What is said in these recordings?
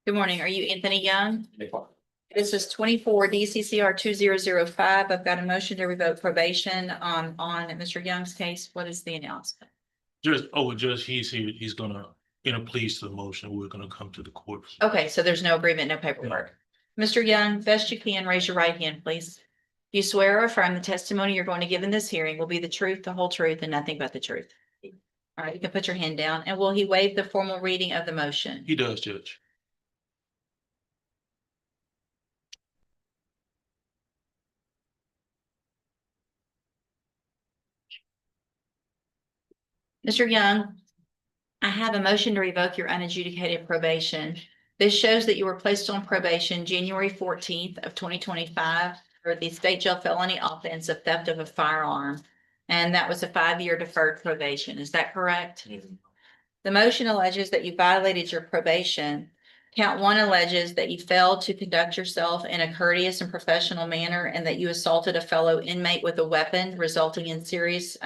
Good morning. Are you Anthony Young? This is 24 DCCR 2005. I've got a motion to revoke probation on Mr. Young's case. What is the announcement? Judge, he's here. He's gonna, in a pleas to the motion, we're gonna come to the court. Okay, so there's no agreement, no paperwork. Mr. Young, best you can, raise your right hand, please. Do you swear or affirm the testimony you're going to give in this hearing will be the truth, the whole truth, and nothing but the truth? All right, you can put your hand down. And will he waive the formal reading of the motion? He does, Judge. Mr. Young, I have a motion to revoke your unadjudicated probation. This shows that you were placed on probation January 14th of 2025 for the state jail felony offense of theft of a firearm. And that was a 5-year deferred probation. Is that correct? The motion alleges that you violated your probation. Count 1 alleges that you failed to conduct yourself in a courteous and professional manner and that you assaulted a fellow inmate with a weapon, resulting in serious,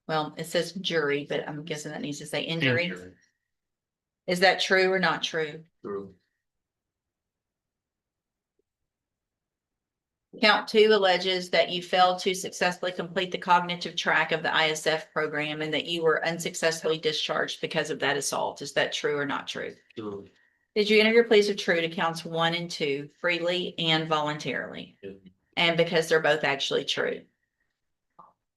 well, it says jury, but I'm guessing that needs to say injury. Is that true or not true? True. Count 2 alleges that you failed to successfully complete the cognitive track of the ISF program and that you were unsuccessfully discharged because of that assault. Is that true or not true? True. Did you enter your pleas of true to counts 1 and 2 freely and voluntarily? And because they're both actually true.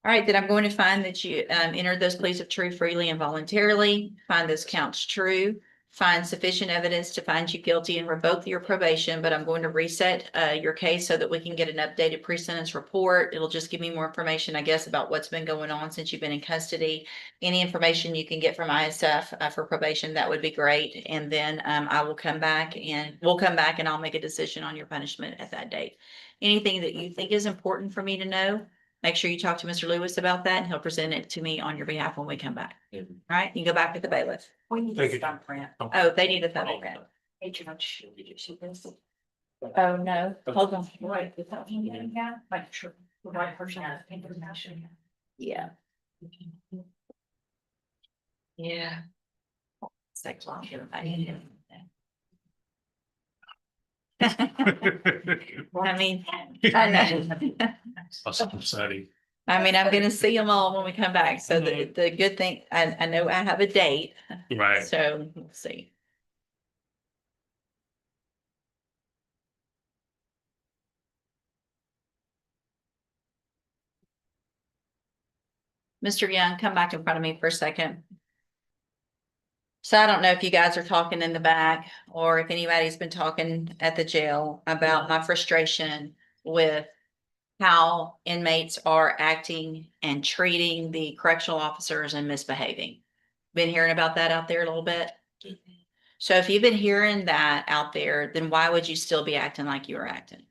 All right, then I'm going to find that you entered those pleas of true freely and voluntarily, find those counts true, find sufficient evidence to find you guilty and revoke your probation, but I'm going to reset your case so that we can get an updated pre-sentence report. It'll just give me more information, I guess, about what's been going on since you've been in custody. Any information you can get from ISF for probation, that would be great. And then I will come back and I'll make a decision on your punishment at that date. Anything that you think is important for me to know, make sure you talk to Mr. Lewis about that and he'll present it to me on your behalf when we come back. All right, you can go back with the bailiff. We need Thank a you. thumbprint. Oh, they need a thumbprint. Hey, Judge, did you see this? Oh, no, hold on. Right, the thumbprint, yeah, like, sure, the right person has information. Yeah. Yeah. It's like, well, I need I mean, I know. Awesome, Sadie. I mean, I'm gonna see them all when we come back. So the good thing, I know I have a date, Right. so we'll see. Mr. Young, come back in front of me for a second. So I don't know if you guys are talking in the back or if anybody's been talking at the jail about my frustration with how inmates are acting and treating the correctional officers and misbehaving. Been hearing about that out there a little bit? So if you've been hearing that out there, then why would you still be acting like you were acting?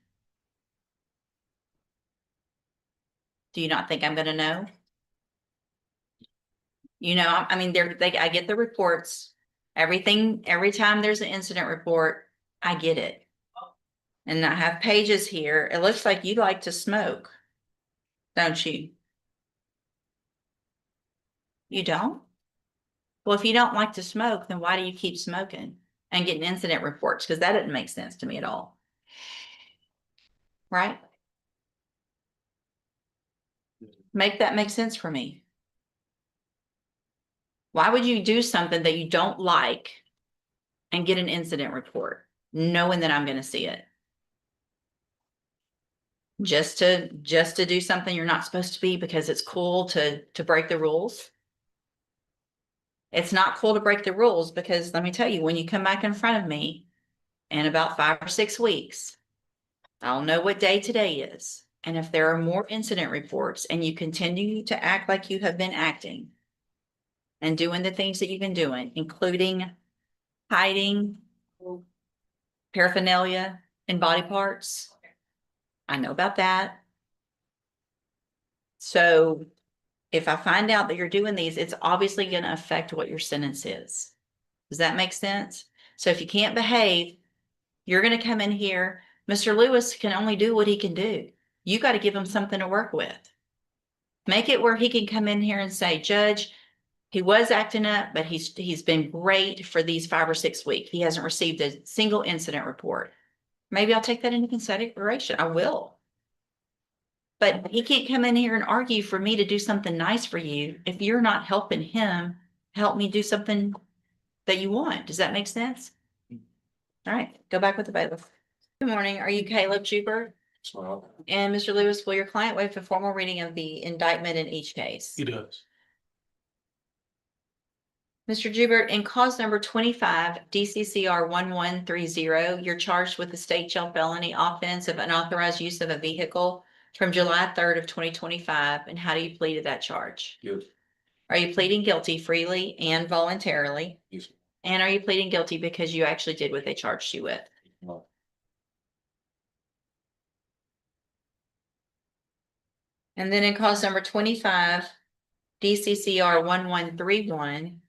Do you not think I'm gonna know? You know, I mean, I get the reports, every time there's an incident report, I get it. And I have pages here. It looks like you like to smoke, don't you? You don't? Well, if you don't like to smoke, then why do you keep smoking and getting incident reports? Because that doesn't make sense to me at all. Right? Make that make sense for me. Why would you do something that you don't like and get an incident report, knowing that I'm going to see it? Just to do something you're not supposed to be because it's cool to break the rules? It's not cool to break the rules because let me tell you, when you come back in front of me in about 5 or 6 weeks, I'll know what day today is. And if there are more incident reports and you continue to act like you have been acting and doing the things that you've been doing, including hiding paraphernalia and body parts, I know about that. So if I find out that you're doing these, it's obviously going to affect what your sentence is. Does that make sense? So if you can't behave, you're going to come in here. Mr. Lewis can only do what he can do. You got to give him something to work with. Make it where he can come in here and say, Judge, He was acting up, but he's been great for these 5 or 6 weeks. He hasn't received a single incident report. Maybe I'll take that into consideration. I will. But he can't come in here and argue for me to do something nice for you if you're not helping him help me do something that you want. Does that make sense? All right, go back with the bailiff. Good morning. Are you Caleb Jubert? Smile. And Mr. Lewis, will your client waive a formal reading of the indictment in each case? He does. Mr. Jubert, in cause number 25, DCCR 1130, you're charged with the state jail felony offense of unauthorized use of a vehicle from July 3rd of 2025. And how do you plead to that charge? Yes. Are you pleading guilty freely and voluntarily? Yes. And are you pleading guilty because you actually did what they charged you with? No. And then in cause number 25, DCCR 1131,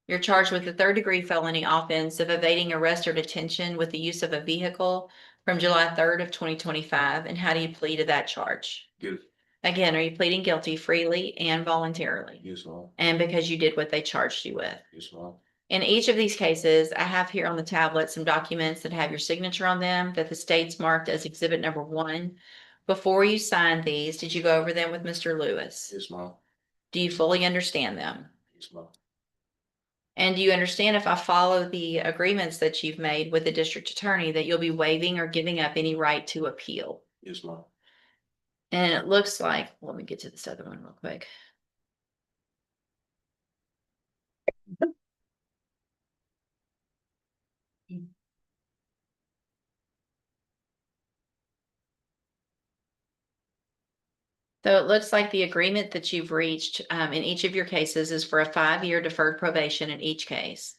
you're charged with the 3rd-degree felony offense of evading arrest or detention with the use of a vehicle from July 3rd of 2025. And how do you plead to that charge? Yes. Again, are you pleading guilty freely and voluntarily? Yes, ma'am. And because you did what they charged you with? Yes, ma'am. In each of these cases, I have here on the tablet some documents that have your signature on them that the state's marked as exhibit number 1. Before you signed these, did you go over them with Mr. Lewis? Yes, ma'am. Do you fully understand them? Yes, ma'am. And do you understand if I follow the agreements that you've made with the district attorney that you'll be waiving or giving up any right to appeal? Yes, ma'am. And it looks like, let me get to this other one real quick. So it looks like the agreement that you've reached in each of your cases is for a 5-year deferred probation in each case.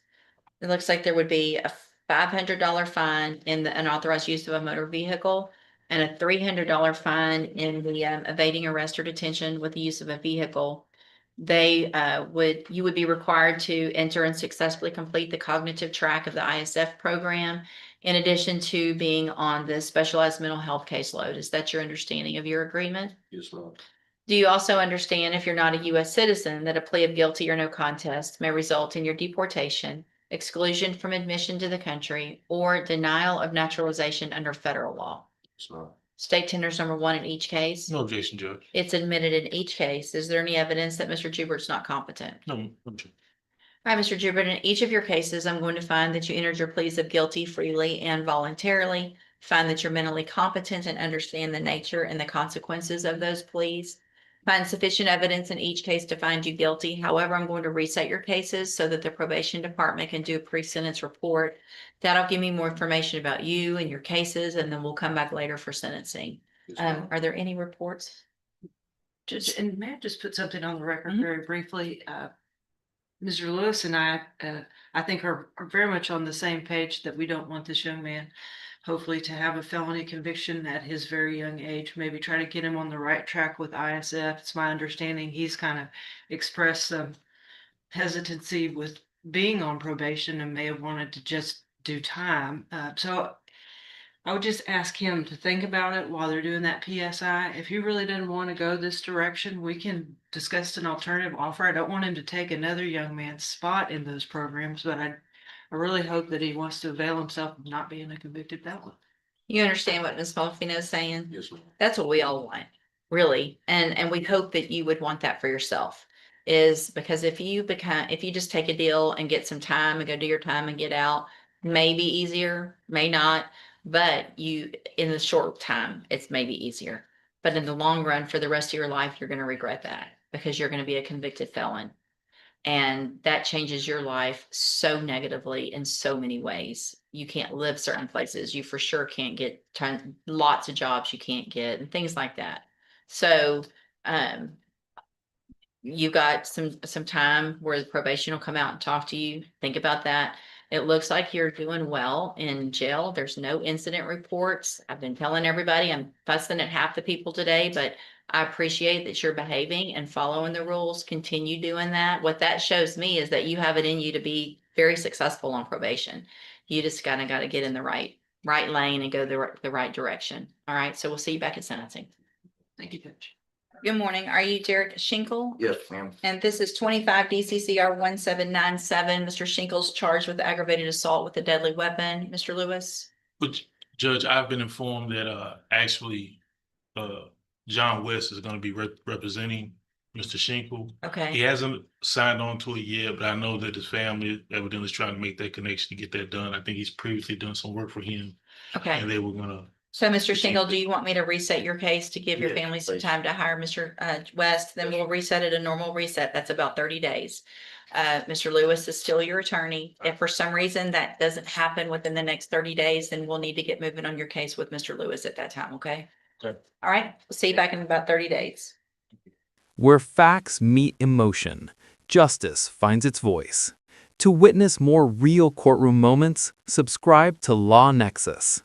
It looks like there would be a $500 fine in the unauthorized use of a motor vehicle and a $300 fine in the evading arrest or detention with the use of a vehicle. You would be required to enter and successfully complete the cognitive track of the ISF program, in addition to being on the specialized mental health caseload. Is that your understanding of your agreement? Yes, ma'am. Do you also understand, if you're not a U.S. citizen, that a plea of guilty or no contest may result in your deportation, exclusion from admission to the country, or denial of naturalization under federal law? Yes, ma'am. State tenders number 1 in each case. No objection, Judge. It's admitted in each case. Is there any evidence that Mr. Jubert's not competent? No objection. All right, Mr. Jubert, in each of your cases, I'm going to find that you entered your pleas of guilty freely and voluntarily, find that you're mentally competent and understand the nature and the consequences of those pleas, find sufficient evidence in each case to find you guilty. However, I'm going to reset your cases so that the probation department can do a pre-sentence report. That'll give me more information about you and your cases, and then we'll come back later for sentencing. Yes, ma'am. Are there any reports? Judge, and may I just put something on the record Mhm. very briefly? Mr. Lewis and I think are very much on the same page that we don't want this young man hopefully to have a felony conviction at his very young age, maybe try to get him on the right track with ISF. It's my understanding he's kind of expressed some hesitancy with being on probation and may have wanted to just do time. So I would just ask him to think about it while they're doing that PSI. If he really didn't want to go this direction, we can discuss an alternative offer. I don't want him to take another young man's spot in those programs, but I really hope that he wants to avail himself of not being a convicted felon. You understand what Ms. Malfino is saying? Yes, ma'am. That's what we all want, really. And we hope that you would want that for yourself. Is because if you just take a deal and get some time and go do your time and get out, may be easier, may not, but in the short time, it's maybe easier. But in the long run, for the rest of your life, you're going to regret that because you're going to be a convicted felon. And that changes your life so negatively in so many ways. You can't live certain places. You for sure can't get lots of jobs you can't get and things like that. So, you got some time where the probation will come out and talk to you. Think about that. It looks like you're doing well in jail. There's no incident reports. I've been telling everybody, I'm fussing at half the people today, but I appreciate that you're behaving and following the rules. Continue doing that. What that shows me is that you have it in you to be very successful on probation. You just kind of got to get in the right lane and go the right direction. All right. So we'll see you back at sentencing. Thank you, Judge. Good morning. Are you Derek Shinkle? Yes, ma'am. And this is 25 DCCR 1797. Mr. Shinkle's charged with aggravated assault with a deadly weapon. Mr. Lewis? But Judge, I've been informed that actually John West is gonna be representing Mr. Shinkle. He Okay, hasn't signed on to it yet, but I know that his family evidently is trying to make that connection to get that done. I think he's previously done some work for him, okay. and they were gonna. So, Mr. Shinkle, do you want me to reset your case to give your Yes, family some please. time to hire Mr. West? Then we'll reset it a normal reset. That's about 30 days. Mr. Lewis is still your attorney. If for some reason that doesn't happen within the next 30 days, then we'll need to get moving on your case with Mr. Lewis at that time, okay? Okay. All right, we'll see you back in about 30 days. Where facts meet emotion, justice finds its voice. To witness more real courtroom moments, subscribe to Law Nexus.